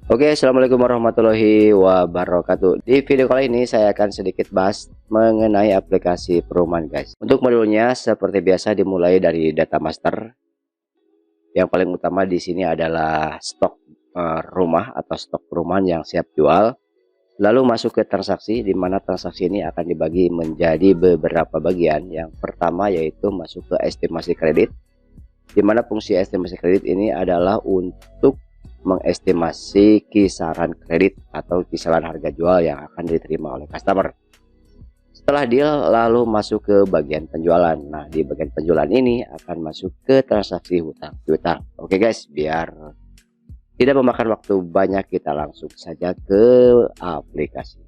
Oke, assalamualaikum warahmatullahi wabarakatuh. Di video kali ini saya akan sedikit bahas mengenai aplikasi perumahan, guys. Untuk modulnya seperti biasa dimulai dari data master. Yang paling utama di sini adalah stok rumah atau stok perumahan yang siap jual. Lalu masuk ke transaksi, di mana transaksi ini akan dibagi menjadi beberapa bagian. Yang pertama yaitu masuk ke estimasi kredit, di mana fungsi estimasi kredit ini adalah untuk mengestimasi kisaran kredit atau kisaran harga jual yang akan diterima oleh customer. Setelah deal lalu masuk ke bagian penjualan. Nah, di bagian penjualan ini akan masuk ke transaksi hutang piutang. Oke guys, biar tidak memakan waktu banyak, kita langsung saja ke aplikasi.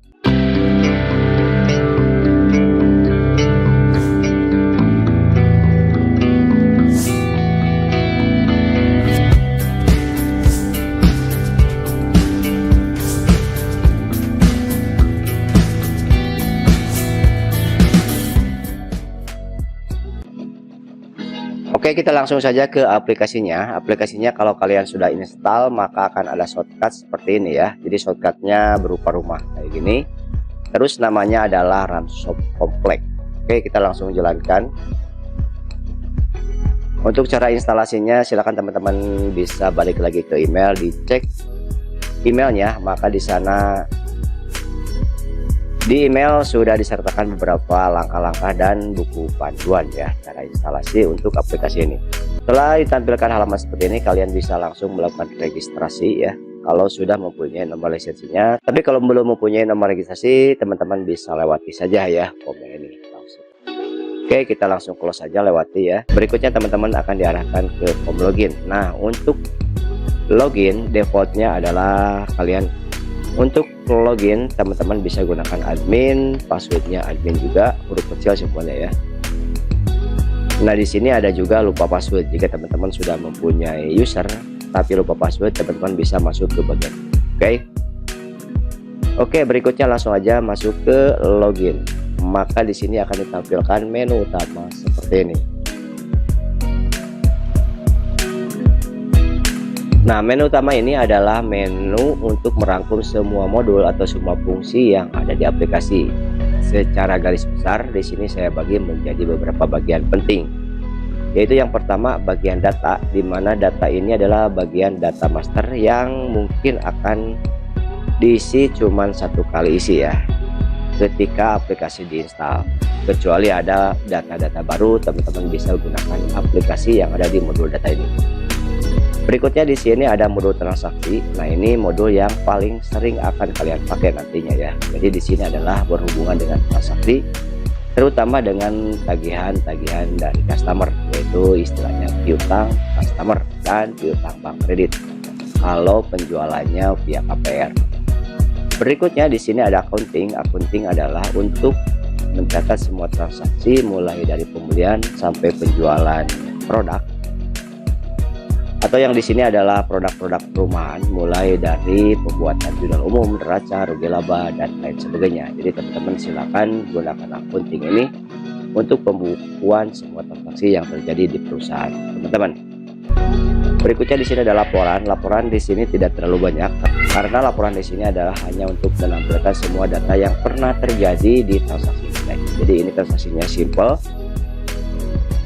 Oke, kita langsung saja ke aplikasinya. Aplikasinya kalau kalian sudah install maka akan ada shortcut seperti ini ya. Jadi shortcutnya berupa rumah kayak gini. Terus namanya adalah Ranshop Komplek. Oke, kita langsung jalankan. Untuk cara instalasinya silakan teman-teman bisa balik lagi ke email, dicek emailnya, maka di sana di email sudah disertakan beberapa langkah-langkah dan buku panduan ya cara instalasi untuk aplikasi ini. Setelah ditampilkan halaman seperti ini, kalian bisa langsung melakukan registrasi ya kalau sudah mempunyai nomor lisensinya. Tapi kalau belum mempunyai nomor registrasi, teman-teman bisa lewati saja ya komen ini langsung. Oke, kita langsung close saja, lewati ya. Berikutnya teman-teman akan diarahkan ke form login. Nah, untuk login defaultnya adalah kalian untuk login teman-teman bisa gunakan admin, passwordnya admin juga huruf kecil semuanya ya. Nah, di sini ada juga lupa password. Jika teman-teman sudah mempunyai user tapi lupa password, teman-teman bisa masuk ke bagian. Oke, berikutnya langsung aja masuk ke login. Maka di sini akan ditampilkan menu utama seperti ini. Nah, menu utama ini adalah menu untuk merangkum semua modul atau semua fungsi yang ada di aplikasi. Secara garis besar di sini saya bagi menjadi beberapa bagian penting. Yaitu yang pertama bagian data, di mana data ini adalah bagian data master yang mungkin akan diisi cuman satu kali isi ya ketika aplikasi diinstal. Kecuali ada data-data baru, teman-teman bisa gunakan aplikasi yang ada di modul data ini. Berikutnya di sini ada modul transaksi. Nah, ini modul yang paling sering akan kalian pakai nantinya ya. Jadi di sini adalah berhubungan dengan transaksi, terutama dengan tagihan-tagihan dari customer, yaitu istilahnya piutang customer dan piutang bank kredit kalau penjualannya via KPR. Berikutnya di sini ada accounting. Accounting adalah untuk mencatat semua transaksi mulai dari pembelian sampai penjualan produk, atau yang di sini adalah produk-produk perumahan mulai dari pembuatan jurnal umum, neraca, rugi laba dan lain sebagainya. Jadi teman-teman silakan gunakan accounting ini untuk pembukuan semua transaksi yang terjadi di perusahaan teman-teman. Berikutnya di sini ada laporan. Laporan di sini tidak terlalu banyak karena laporan di sini adalah hanya untuk menampilkan semua data yang pernah terjadi di transaksi ini. Jadi ini transaksinya simple,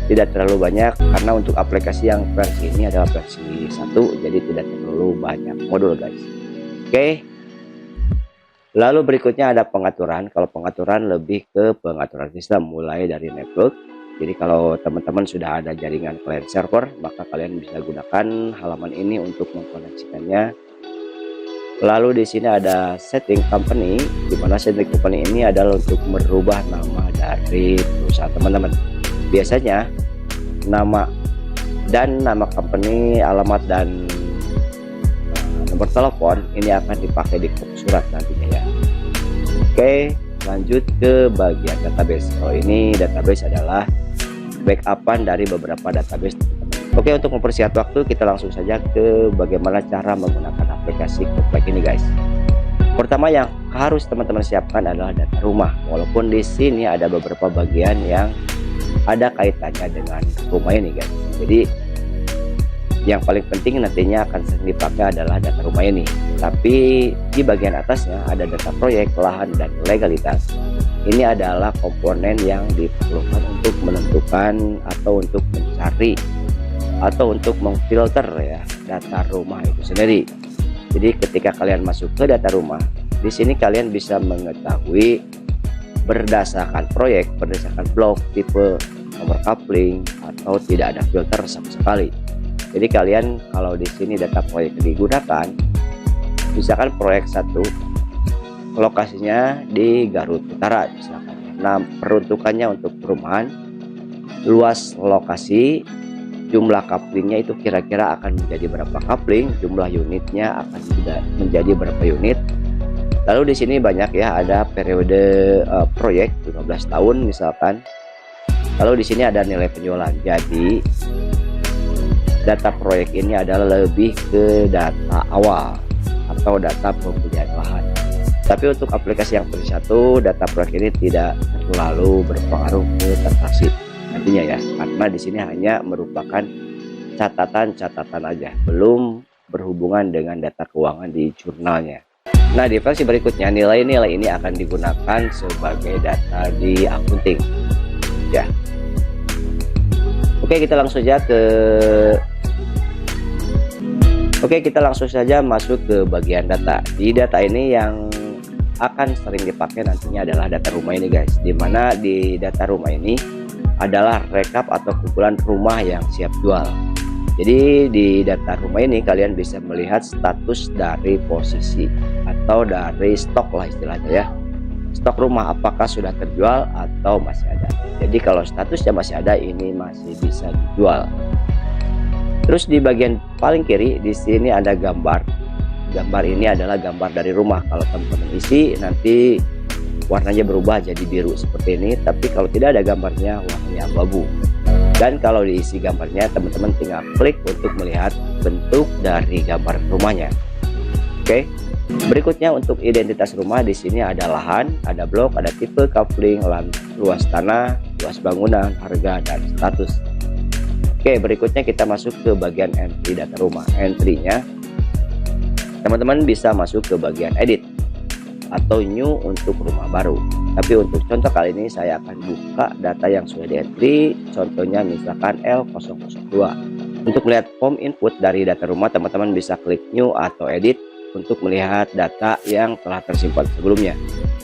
tidak terlalu banyak karena untuk aplikasi yang versi ini adalah versi 1, jadi tidak terlalu banyak modul guys. Oke, lalu berikutnya ada pengaturan. Kalau pengaturan lebih ke pengaturan sistem mulai dari network. Jadi kalau teman-teman sudah ada jaringan client server, maka kalian bisa gunakan halaman ini untuk mengkoneksikannya. Lalu di sini ada setting company, di mana setting company ini adalah untuk merubah nama dari perusahaan teman-teman. Biasanya nama dan nama company, alamat dan nomor telepon ini akan dipakai di surat nantinya ya. Oke, lanjut ke bagian database. Kalau ini database adalah backupan dari beberapa database. Oke, untuk mempersingkat waktu kita langsung saja ke bagaimana cara menggunakan aplikasi Komplek ini guys. Pertama yang harus teman-teman siapkan adalah data rumah. Walaupun di sini ada beberapa bagian yang ada kaitannya dengan rumah ini guys. Jadi Yang paling penting nantinya akan sering dipakai adalah data rumah ini. Tapi di bagian atasnya ada data proyek, lahan, dan legalitas. Ini adalah komponen yang diperlukan untuk menentukan atau untuk mencari atau untuk memfilter ya data rumah itu sendiri. Jadi ketika kalian masuk ke data rumah, di sini kalian bisa mengetahui berdasarkan proyek, berdasarkan blok, tipe, nomor coupling, atau tidak ada filter sama sekali. Jadi kalian kalau di sini data proyek digunakan, misalkan proyek 1 lokasinya di Garut Utara misalkan. Nah, peruntukannya untuk perumahan, luas lokasi, jumlah couplingnya itu kira-kira akan menjadi berapa coupling, jumlah unitnya akan menjadi berapa unit. Lalu di sini banyak ya, ada periode proyek 15 tahun misalkan. Lalu di sini ada nilai penjualan. Jadi data proyek ini adalah lebih ke data awal atau data pembelian lahan. Tapi untuk aplikasi yang versi 1, data proyek ini tidak terlalu berpengaruh ke transaksi nantinya ya, karena di sini hanya merupakan catatan-catatan aja, belum berhubungan dengan data keuangan di jurnalnya. Nah, di versi berikutnya nilai-nilai ini akan digunakan sebagai data di accounting ya. Oke, kita langsung saja masuk ke bagian data. Di data ini yang akan sering dipakai nantinya adalah data rumah ini guys, dimana di data rumah ini adalah rekap atau kumpulan rumah yang siap jual. Jadi di data rumah ini kalian bisa melihat status dari posisi atau dari stok lah istilahnya ya, stok rumah apakah sudah terjual atau masih ada. Jadi kalau statusnya masih ada, ini masih bisa dijual. Terus di bagian paling kiri di sini ada gambar. Gambar ini adalah gambar dari rumah. Kalau teman-teman isi nanti warnanya berubah jadi biru seperti ini, tapi kalau tidak ada gambarnya warnanya abu-abu. Dan kalau diisi gambarnya, teman-teman tinggal klik untuk melihat bentuk dari gambar rumahnya. Oke. Berikutnya untuk identitas rumah, di sini ada lahan, ada blok, ada tipe, coupling, luas tanah, luas bangunan, harga, dan status. Oke, berikutnya kita masuk ke bagian entry data rumah. Entry-nya teman-teman bisa masuk ke bagian edit atau new untuk rumah baru. Tapi untuk contoh kali ini saya akan buka data yang sudah di entry, contohnya misalkan L002. Untuk melihat form input dari data rumah, teman-teman bisa klik new atau edit untuk melihat data yang telah tersimpan sebelumnya.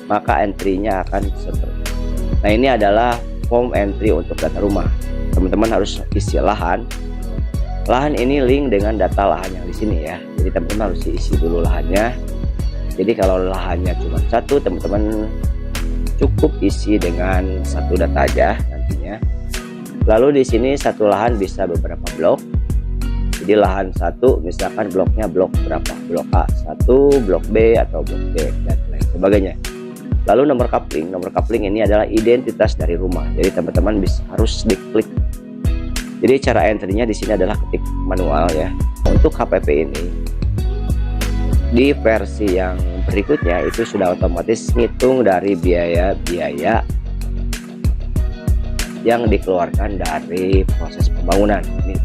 Maka entry-nya akan seperti ini. Nah, ini adalah form entry untuk data rumah. Teman-teman harus isi lahan. Lahan ini link dengan data lahan yang di sini ya. Jadi teman-teman harus isi dulu lahannya. Jadi kalau lahannya cuma satu, teman-teman cukup isi dengan satu data aja nantinya. Lalu di sini satu lahan bisa beberapa blok. Jadi lahan satu misalkan bloknya blok berapa, blok A1, blok B atau blok C dan lain sebagainya. Lalu nomor coupling ini adalah identitas dari rumah. Jadi teman-teman harus diklik. Jadi cara entry-nya di sini adalah ketik manual ya. Untuk HPP ini di versi yang berikutnya itu sudah otomatis ngitung dari biaya-biaya yang dikeluarkan dari proses pembangunan. Ini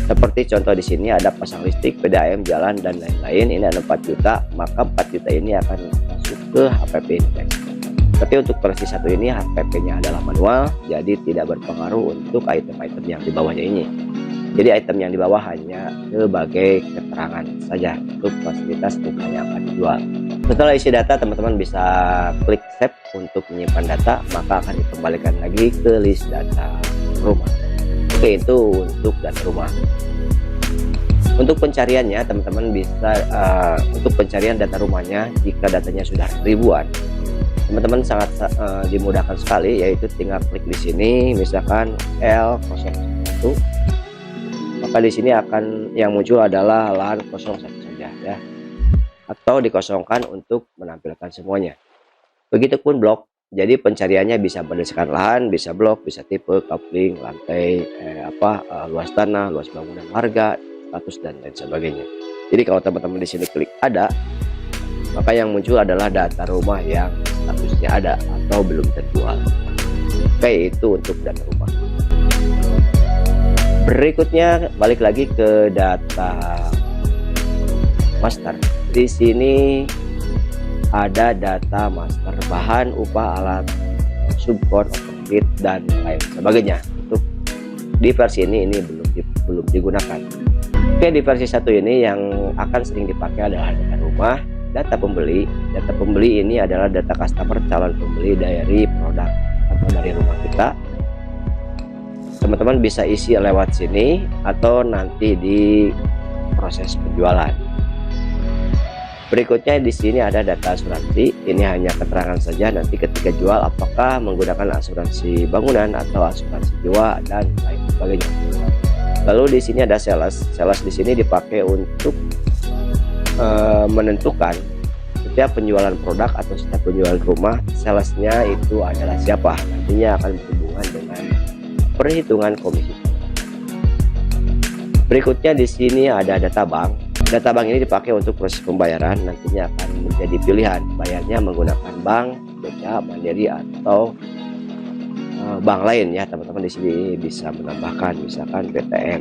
seperti contoh di sini ada pasang listrik, PDAM, jalan dan lain-lain. Ini ada 4 juta, maka 4 juta ini akan masuk ke HPP ini guys. Tapi untuk versi 1 ini HPP-nya adalah manual, jadi tidak berpengaruh untuk item-item yang di bawahnya ini. Jadi item yang di bawah hanya sebagai keterangan saja untuk fasilitas rumah yang akan dijual. Setelah isi data, teman-teman bisa klik save untuk menyimpan data, maka akan dikembalikan lagi ke list data rumah. Oke, itu untuk data rumah. Untuk pencariannya, teman-teman bisa untuk pencarian data rumahnya, jika datanya sudah ribuan, teman-teman sangat dimudahkan sekali, yaitu tinggal klik di sini, misalkan L01, maka di sini akan yang muncul adalah lahan 01 saja ya, atau dikosongkan untuk menampilkan semuanya. Begitupun blok. Jadi pencariannya bisa berdasarkan lahan, bisa blok, bisa tipe, coupling, lantai, luas tanah, luas bangunan, harga, status dan lain sebagainya. Jadi kalau teman-teman di sini klik ada, maka yang muncul adalah data rumah yang statusnya ada atau belum terjual. Oke, itu untuk data rumah. Berikutnya balik lagi ke data master. Di sini ada data master bahan, upah, alat, subkon, outfit, dan lain sebagainya. Untuk di versi ini belum digunakan. Oke, di versi 1 ini yang akan sering dipakai adalah data rumah, data pembeli. Data pembeli ini adalah data customer, calon pembeli dari produk atau dari rumah kita. Teman-teman bisa isi lewat sini atau nanti di proses penjualan. Berikutnya di sini ada data asuransi. Ini hanya keterangan saja nanti ketika jual apakah menggunakan asuransi bangunan atau asuransi jiwa dan lain sebagainya. Lalu di sini ada sales. Sales di sini dipakai untuk menentukan setiap penjualan produk atau setiap penjualan rumah, salesnya itu adalah siapa. Nantinya akan berhubungan dengan perhitungan komisi. Berikutnya di sini ada data bank. Data bank ini dipakai untuk proses pembayaran, nantinya akan menjadi pilihan bayarnya menggunakan bank, BCA, Mandiri atau bank lain ya teman-teman. Di sini bisa menambahkan misalkan BTN.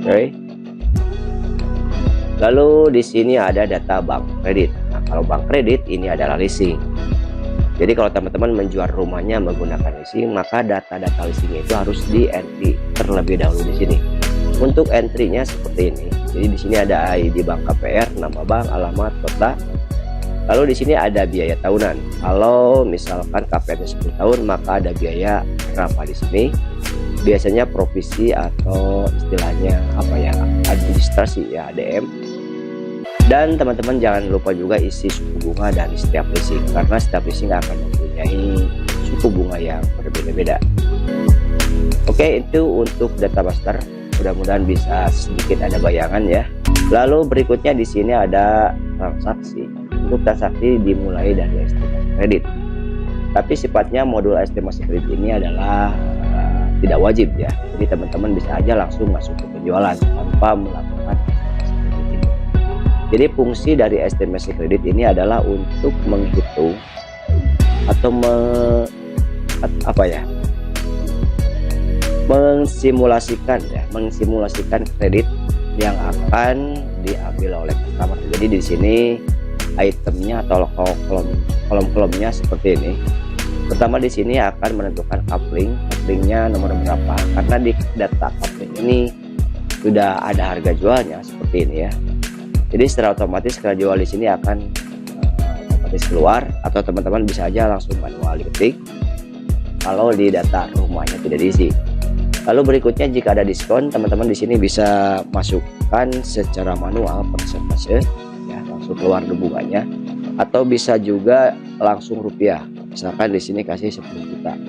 Oke. Lalu di sini ada data bank kredit. Nah, kalau bank kredit ini adalah leasing. Jadi kalau teman-teman menjual rumahnya menggunakan leasing, maka data-data leasing itu harus di entry terlebih dahulu di sini. Untuk entry-nya seperti ini. Jadi di sini ada ID bank KPR, nama bank, alamat, kota. Lalu di sini ada biaya tahunan. Kalau misalkan KPR-nya 10 tahun, maka ada biaya berapa di sini? Biasanya provisi atau istilahnya apa ya, administrasi ya, ADM. Dan teman-teman jangan lupa juga isi suku bunga dari setiap leasing, karena setiap leasing akan mempunyai suku bunga yang berbeda-beda. Oke, itu untuk data master. Mudah-mudahan bisa sedikit ada bayangan ya. Lalu berikutnya di sini ada transaksi. Untuk transaksi dimulai dari estimasi kredit. Tapi sifatnya modul estimasi kredit ini adalah tidak wajib ya. Jadi teman-teman bisa aja langsung masuk ke penjualan tanpa melakukan estimasi kredit ini. Jadi fungsi dari estimasi kredit ini adalah untuk menghitung atau mensimulasikan kredit yang akan diambil oleh customer. Jadi di sini itemnya atau kolom-kolomnya seperti ini. Pertama di sini akan menentukan couplingnya nomor berapa, karena di data coupling ini sudah ada harga jualnya seperti ini ya. Jadi secara otomatis harga jual di sini akan otomatis keluar, atau teman-teman bisa aja langsung manual ketik kalau di data rumahnya tidak diisi. Lalu berikutnya jika ada diskon, teman-teman di sini bisa masukkan secara manual persentase ya, langsung keluar bunganya, atau bisa juga langsung rupiah. Misalkan di sini kasih 10 juta.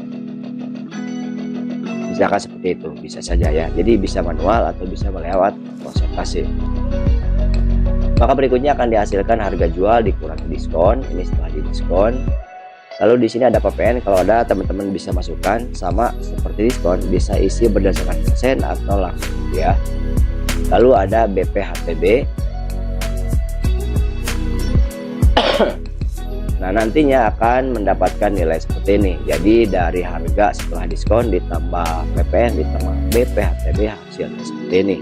Misalkan seperti itu, bisa saja ya. Jadi bisa manual atau bisa melewat persentase. Maka berikutnya akan dihasilkan harga jual dikurangi diskon. Ini setelah didiskon. Lalu di sini ada PPN, kalau ada teman-teman bisa masukkan, sama seperti diskon, bisa isi berdasarkan persen atau langsung ya. Lalu ada BPHTB. Nah, nantinya akan mendapatkan nilai seperti ini. Jadi dari harga setelah diskon ditambah PPN ditambah BPHTB, hasilnya seperti ini.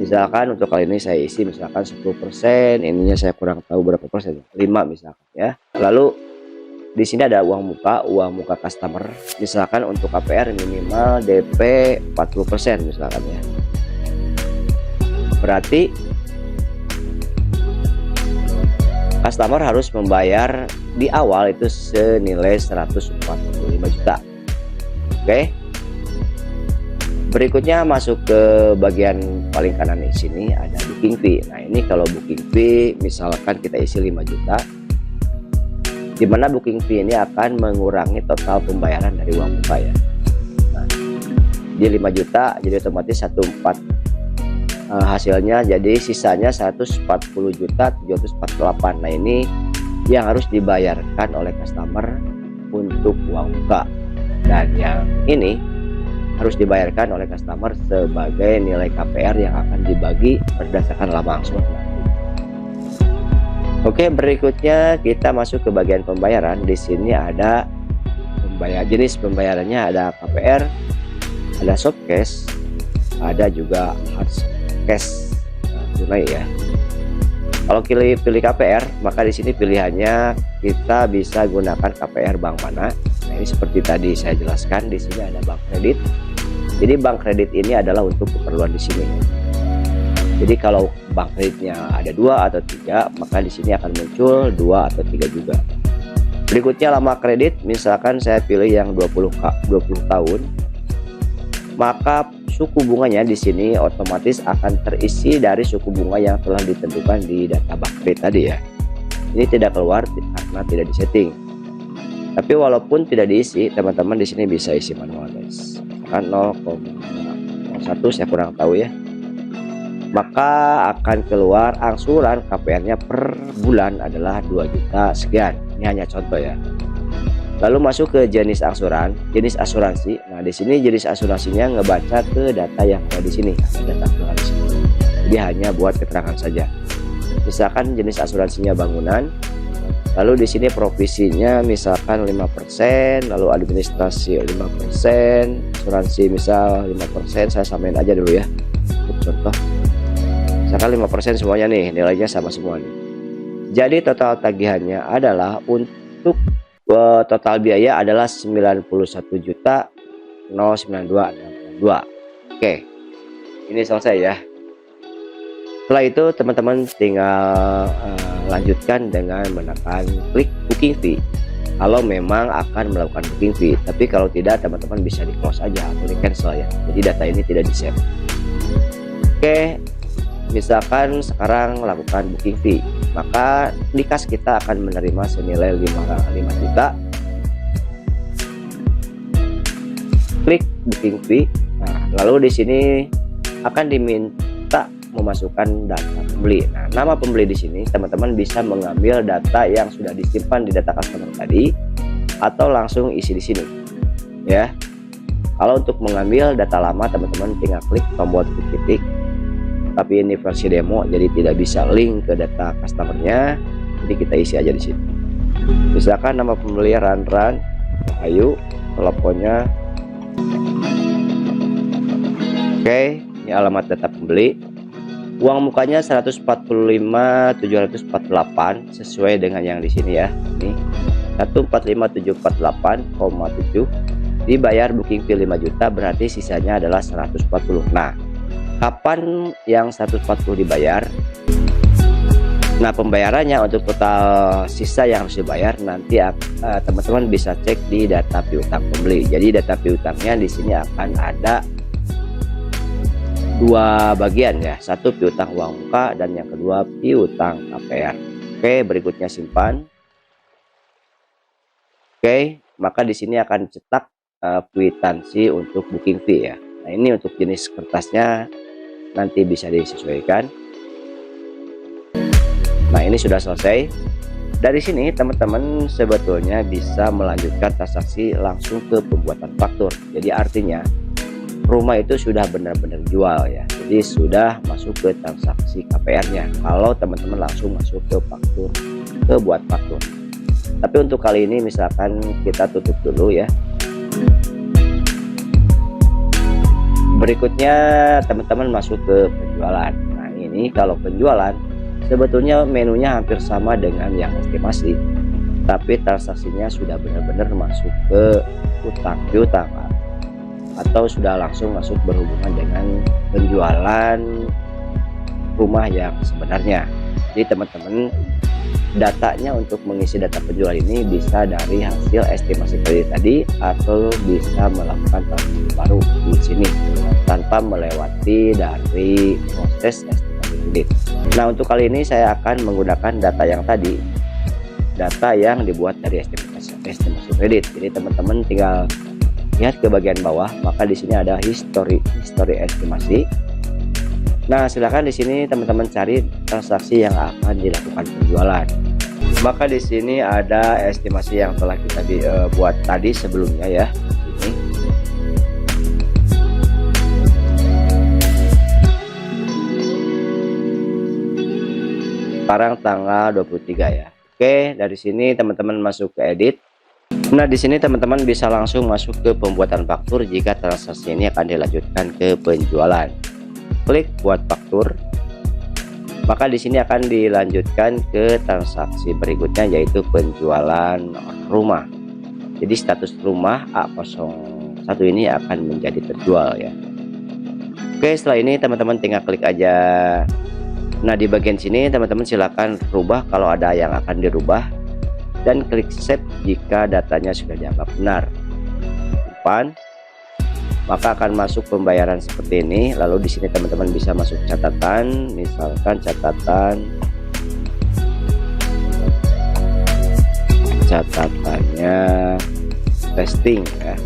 Misalkan untuk kali ini saya isi misalkan 10%, ininya saya kurang tahu berapa persen, 5 misalkan ya. Lalu di sini ada uang muka customer. Misalkan untuk KPR minimal DP 40% misalkan ya. Berarti customer harus membayar di awal itu senilai 145 juta. Oke. Berikutnya masuk ke bagian paling kanan di sini ada booking fee. Nah, ini kalau booking fee misalkan kita isi 5 juta, di mana booking fee ini akan mengurangi total pembayaran dari uang muka ya. Nah, di 5 juta jadi otomatis 14 hasilnya, jadi sisanya 140 juta 748. Nah, ini yang harus dibayarkan oleh customer untuk uang muka, dan yang ini harus dibayarkan oleh customer sebagai nilai KPR yang akan dibagi berdasarkan lama angsuran. Oke, berikutnya kita masuk ke bagian pembayaran. Di sini ada jenis pembayarannya, ada KPR, ada soft cash, ada juga hard cash tunai ya. Kalau pilih KPR, maka di sini pilihannya kita bisa gunakan KPR bank mana. Nah, ini seperti tadi saya jelaskan, di sini ada bank kredit. Jadi bank kredit ini adalah untuk keperluan di sini. Jadi kalau bank kreditnya ada 2 atau 3, maka di sini akan muncul 2 atau 3 juga. Berikutnya lama kredit, misalkan saya pilih yang 20 tahun, maka suku bunganya di sini otomatis akan terisi dari suku bunga yang telah ditentukan di data bank kredit tadi ya. Ini tidak keluar karena tidak disetting. Tapi walaupun tidak diisi, teman-teman di sini bisa isi manual guys. Kan 0,1 saya kurang tahu ya. Maka akan keluar angsuran KPR-nya per bulan adalah 2 juta sekian. Ini hanya contoh ya. Lalu masuk ke jenis angsuran, jenis asuransi. Nah, di sini jenis asuransinya ngebaca ke data yang ada di sini, data asuransi. Jadi hanya buat keterangan saja. Misalkan jenis asuransinya bangunan, lalu di sini provisinya misalkan 5%, lalu administrasi 5%, asuransi misal 5%, saya samain aja dulu ya. Untuk contoh. Misalkan 5% semuanya nih, nilainya sama semua nih. Jadi total tagihannya adalah untuk total biaya adalah 91.092.662. Oke, ini selesai ya. Setelah itu teman-teman tinggal lanjutkan dengan menekan klik booking fee kalau memang akan melakukan booking fee. Tapi kalau tidak, teman-teman bisa di close aja atau di cancel ya. Jadi data ini tidak di save. Oke, misalkan sekarang lakukan booking fee, maka di kas kita akan menerima senilai 5 juta. Klik booking fee. Nah, lalu di sini akan diminta memasukkan data pembeli. Nah, nama pembeli di sini teman-teman bisa mengambil data yang sudah disimpan di data customer tadi atau langsung isi di sini. Ya. Kalau untuk mengambil data lama, teman-teman tinggal klik tombol titik. Tapi ini versi demo, jadi tidak bisa link ke data customernya. Jadi kita isi aja di sini. Misalkan nama pembeli Ranran Ayu, teleponnya. Oke, ini alamat data pembeli. Uang mukanya 145.748 sesuai dengan yang di sini ya. Ini 145.748,7 dibayar booking fee 5 juta, berarti sisanya adalah 140. Nah, kapan yang 140 dibayar? Nah, pembayarannya untuk total sisa yang harus dibayar nanti teman-teman bisa cek di data piutang pembeli. Jadi data piutangnya di sini akan ada 2 bagian ya. Satu piutang uang muka dan yang kedua piutang KPR. Oke, berikutnya simpan. Oke, maka di sini akan cetak kwitansi untuk booking fee ya. Nah, ini untuk jenis kertasnya nanti bisa disesuaikan. Nah, ini sudah selesai. Dari sini teman-teman sebetulnya bisa melanjutkan transaksi langsung ke pembuatan faktur. Jadi artinya rumah itu sudah benar-benar jual ya. Jadi sudah masuk ke transaksi KPR-nya. Kalau teman-teman langsung masuk ke faktur, ke buat faktur. Tapi untuk kali ini misalkan kita tutup dulu ya. Berikutnya teman-teman masuk ke penjualan. Nah, ini kalau penjualan sebetulnya menunya hampir sama dengan yang estimasi, tapi transaksinya sudah benar-benar masuk ke utang piutang atau sudah langsung masuk berhubungan dengan penjualan rumah yang sebenarnya. Jadi teman-teman, datanya untuk mengisi data penjual ini bisa dari hasil estimasi kredit tadi atau bisa melakukan transaksi baru di sini tanpa melewati dari proses estimasi kredit. Nah, untuk kali ini saya akan menggunakan data yang tadi, data yang dibuat dari estimasi kredit. Jadi teman-teman tinggal lihat ke bagian bawah, maka di sini ada history estimasi. Nah, silakan di sini teman-teman cari transaksi yang akan dilakukan penjualan. Maka di sini ada estimasi yang telah kita buat tadi sebelumnya ya. Ini. Sekarang tanggal 23 ya. Oke, dari sini teman-teman masuk ke edit. Nah, di sini teman-teman bisa langsung masuk ke pembuatan faktur jika transaksi ini akan dilanjutkan ke penjualan. Klik buat faktur. Maka di sini akan dilanjutkan ke transaksi berikutnya, yaitu penjualan rumah. Jadi status rumah A01 ini akan menjadi terjual ya. Oke, setelah ini teman-teman tinggal klik aja. Nah, di bagian sini teman-teman silakan rubah kalau ada yang akan dirubah, dan klik save jika datanya sudah dianggap benar. Simpan. Maka akan masuk pembayaran seperti ini. Lalu di sini teman-teman bisa masuk catatan, misalkan catatannya testing ya.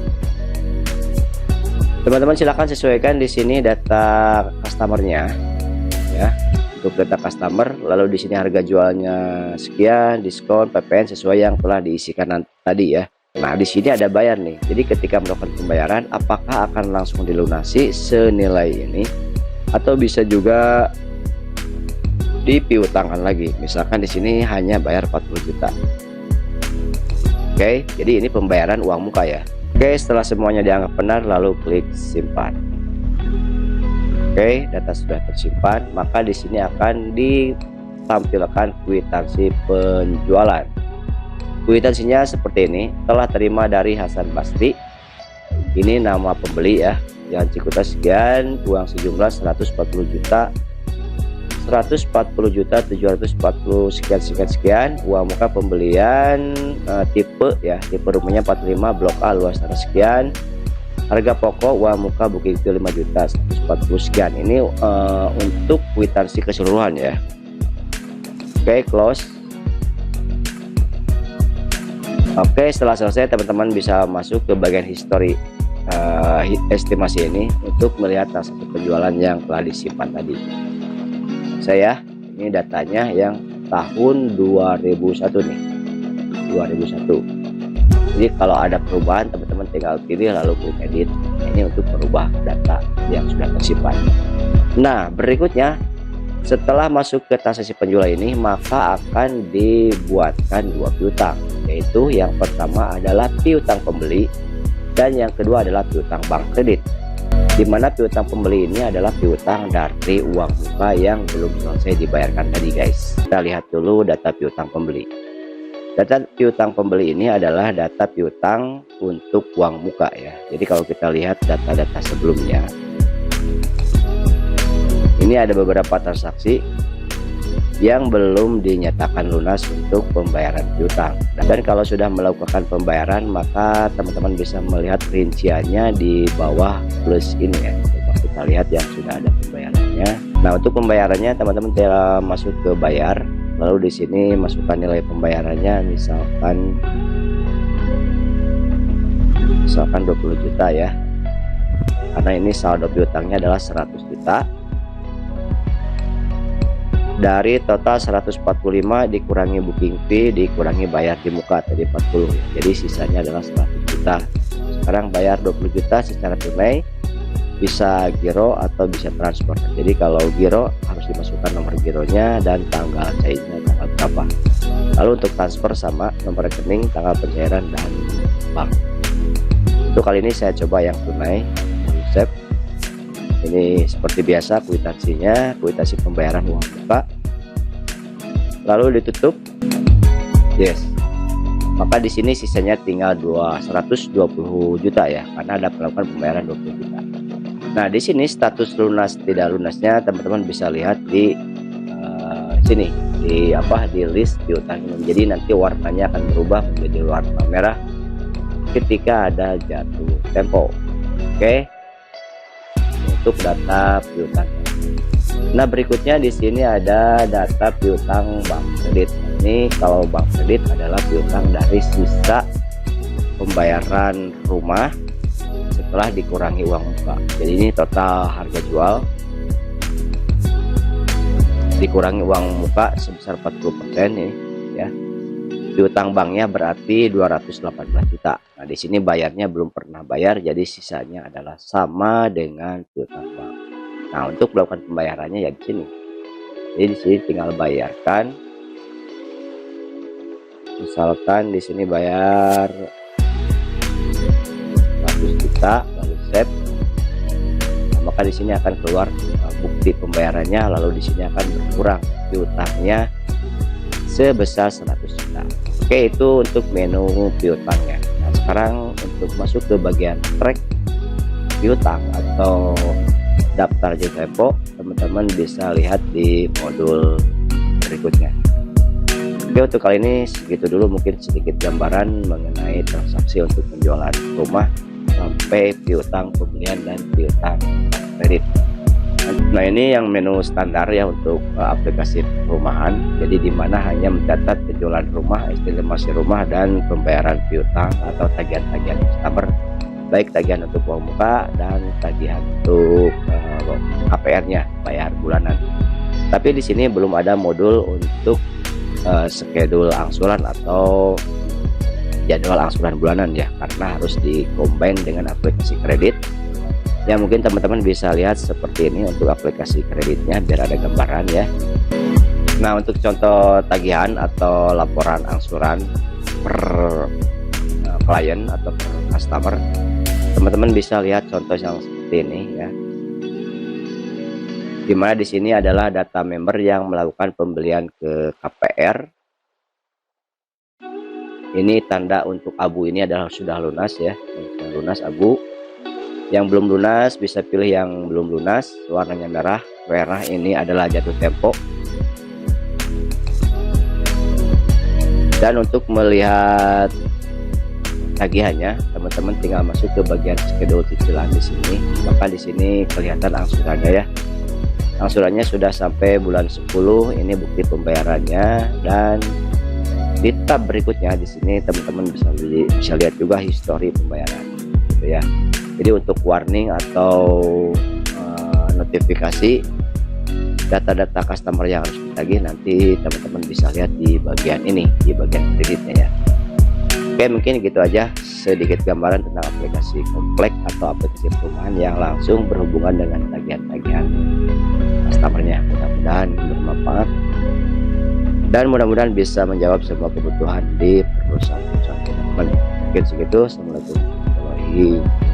Teman-teman silahkan sesuaikan di sini data customernya ya. Untuk data customer, lalu di sini harga jualnya sekian, diskon, PPN sesuai yang telah diisikan tadi ya. Nah, di sini ada bayar nih. Jadi ketika melakukan pembayaran, apakah akan langsung dilunasi senilai ini atau bisa juga dipiutangkan lagi. Misalkan di sini hanya bayar 40 juta. Oke, jadi ini pembayaran uang muka ya. Oke, setelah semuanya dianggap benar, lalu klik simpan. Oke, data sudah tersimpan, maka di sini akan ditampilkan kwitansi penjualan. Kwitansinya seperti ini, telah terima dari Hasan Basri. Ini nama pembeli ya, yang Ciputat sekian, uang sejumlah 140 juta, 740 sekian, uang muka pembelian tipe ya, tipe rumahnya 45, blok A, luas tanah sekian. Harga pokok uang muka booking fee 5 juta 140 sekian. Ini untuk kwitansi keseluruhan ya. Oke, close. Oke, setelah selesai teman-teman bisa masuk ke bagian history estimasi ini untuk melihat transaksi penjualan yang telah disimpan tadi. Saya ini datanya yang tahun 2001 nih, 2001. Jadi kalau ada perubahan teman-teman tinggal pilih lalu klik edit. Ini untuk merubah data yang sudah tersimpan. Nah, berikutnya setelah masuk ke transaksi penjualan ini, maka akan dibuatkan dua piutang, yaitu yang pertama adalah piutang pembeli dan yang kedua adalah piutang bank kredit. Di mana piutang pembeli ini adalah piutang dari uang muka yang belum selesai dibayarkan tadi guys. Kita lihat dulu data piutang pembeli. Data piutang pembeli ini adalah data piutang untuk uang muka ya. Jadi kalau kita lihat data-data sebelumnya, ini ada beberapa transaksi yang belum dinyatakan lunas untuk pembayaran piutang. Dan kalau sudah melakukan pembayaran, maka teman-teman bisa melihat rinciannya di bawah plus ini ya. Coba kita lihat yang sudah ada pembayarannya. Nah, untuk pembayarannya teman-teman tinggal masuk ke bayar. Lalu di sini masukkan nilai pembayarannya, misalkan 20 juta ya. Karena ini saldo piutangnya adalah 100 juta. Dari total 145 dikurangi booking fee, dikurangi bayar di muka tadi 40. Jadi sisanya adalah 100 juta. Sekarang bayar 20 juta secara tunai, bisa giro atau bisa transfer. Jadi kalau giro harus dimasukkan nomor gironya dan tanggal cairnya tanggal berapa. Lalu untuk transfer sama nomor rekening, tanggal pencairan dan bank. Untuk kali ini saya coba yang tunai. Save. Ini seperti biasa kwitansinya, kwitansi pembayaran uang muka. Lalu ditutup. Yes. Maka di sini sisanya tinggal 120 juta ya, karena ada melakukan pembayaran 20 juta. Nah, di sini status lunas tidak lunasnya teman-teman bisa lihat di sini di list piutang. Jadi nanti warnanya akan berubah menjadi warna merah ketika ada jatuh tempo. Oke. Untuk data piutang. Nah, berikutnya di sini ada data piutang bank kredit. Ini kalau bank kredit adalah piutang dari sisa pembayaran rumah setelah dikurangi uang muka. Jadi ini total harga jual dikurangi uang muka sebesar 40% nih ya. Piutang banknya berarti 218 juta. Nah, di sini bayarnya belum pernah bayar, jadi sisanya adalah sama dengan piutang bank. Nah, untuk melakukan pembayarannya ya di sini. Jadi di sini tinggal bayarkan. Misalkan di sini bayar juta, lalu save. Maka di sini akan keluar bukti pembayarannya, lalu di sini akan berkurang piutangnya sebesar 100 juta. Oke, itu untuk menu piutangnya. Nah, sekarang untuk masuk ke bagian track piutang atau daftar jatuh tempo, teman-teman bisa lihat di modul berikutnya. Oke, untuk kali ini segitu dulu, mungkin sedikit gambaran mengenai transaksi untuk penjualan rumah sampai piutang pembelian dan piutang kredit. Nah, ini yang menu standar ya untuk aplikasi perumahan. Jadi di mana hanya mencatat penjualan rumah, estimasi rumah, dan pembayaran piutang atau tagihan-tagihan customer, baik tagihan untuk uang muka dan tagihan untuk KPR-nya, bayar bulanan. Tapi di sini belum ada modul untuk schedule angsuran atau jadwal angsuran bulanan ya, karena harus di-combine dengan aplikasi kredit. Ya, mungkin teman-teman bisa lihat seperti ini untuk aplikasi kreditnya biar ada gambaran ya. Nah, untuk contoh tagihan atau laporan angsuran per klien atau per customer, teman-teman bisa lihat contoh yang seperti ini ya. Dimana di sini adalah data member yang melakukan pembelian ke KPR. Ini tanda untuk abu ini adalah sudah lunas ya, sudah lunas abu. Yang belum lunas bisa pilih yang belum lunas, warnanya merah. Merah ini adalah jatuh tempo. Dan untuk melihat tagihannya, teman-teman tinggal masuk ke bagian schedule cicilan di sini. Maka di sini kelihatan angsurannya ya. Angsurannya sudah sampai bulan 10, ini bukti pembayarannya. Dan di tab berikutnya di sini teman-teman bisa lihat juga histori pembayaran gitu ya. Jadi untuk warning atau notifikasi data-data customer yang harus ditagih, nanti teman-teman bisa lihat di bagian ini, di bagian kreditnya ya. Oke, mungkin gitu aja sedikit gambaran tentang aplikasi kompleks atau aplikasi perumahan yang langsung berhubungan dengan tagihan-tagihan customernya. Mudah-mudahan bermanfaat dan mudah-mudahan bisa menjawab semua kebutuhan di perusahaan teman-teman. Mungkin segitu. Assalamualaikum warahmatullahi wabarakatuh.